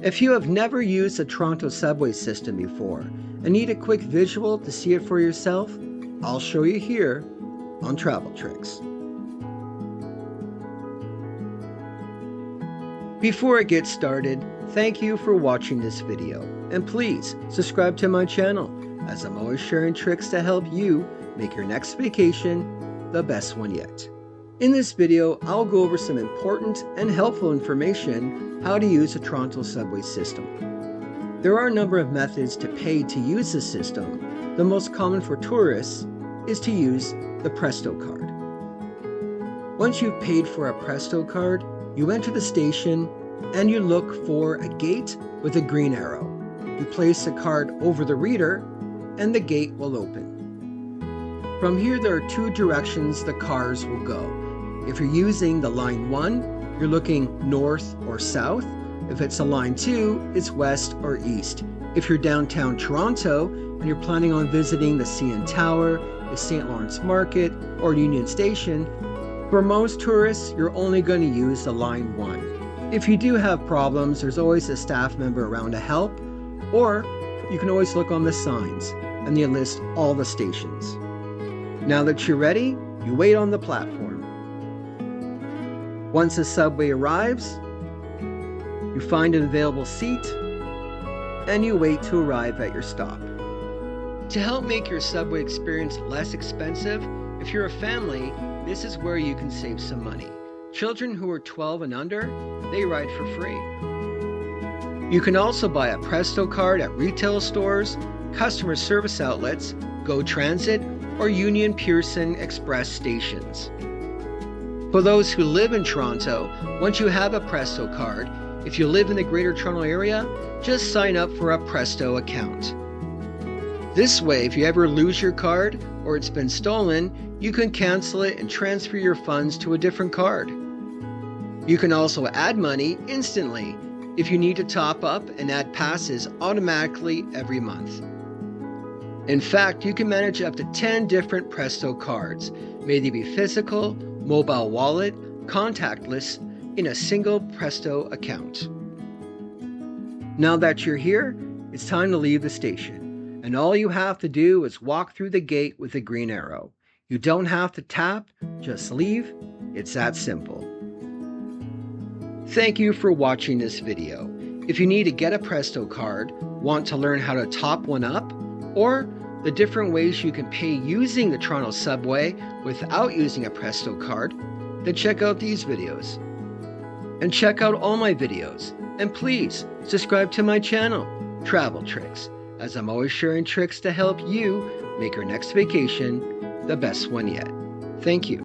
If you have never used the Toronto subway system before and need a quick visual to see it for yourself, I'll show you here on Travel Tricks. Before I get started, thank you for watching this video, and please subscribe to my channel, as I'm always sharing tricks to help you make your next vacation the best one yet. In this video, I'll go over some important and helpful information how to use the Toronto subway system. There are a number of methods to pay to use the system. The most common for tourists is to use the Presto card. Once you've paid for a Presto card, you enter the station and you look for a gate with a green arrow. You place the card over the reader and the gate will open. From here, there are two directions the cars will go. If you're using the line 1, you're looking north or south. If it's a line 2, it's west or east. If you're downtown Toronto and you're planning on visiting the CN Tower, the St. Lawrence Market, or Union Station, for most tourists, you're only going to use the line 1. If you do have problems, there's always a staff member around to help, or you can always look on the signs and they list all the stations. Now that you're ready, you wait on the platform. Once the subway arrives, you find an available seat and you wait to arrive at your stop. To help make your subway experience less expensive, if you're a family, this is where you can save some money. Children who are 12 and under, they ride for free. You can also buy a Presto card at retail stores, customer service outlets, GO Transit, or Union Pearson Express stations. For those who live in Toronto, once you have a Presto card, if you live in the Greater Toronto Area, just sign up for a Presto account. This way, if you ever lose your card or it's been stolen, you can cancel it and transfer your funds to a different card. You can also add money instantly if you need to top up and add passes automatically every month. In fact, you can manage up to 10 different Presto cards, may they be physical, mobile wallet, contactless, in a single Presto account. Now that you're here, it's time to leave the station, and all you have to do is walk through the gate with a green arrow. You don't have to tap, just leave. It's that simple. Thank you for watching this video. If you need to get a Presto card, want to learn how to top one up, or the different ways you can pay using the Toronto subway without using a Presto card, then check out these videos. And check out all my videos. And please subscribe to my channel, Travel Tricks, as I'm always sharing tricks to help you make your next vacation the best one yet. Thank you.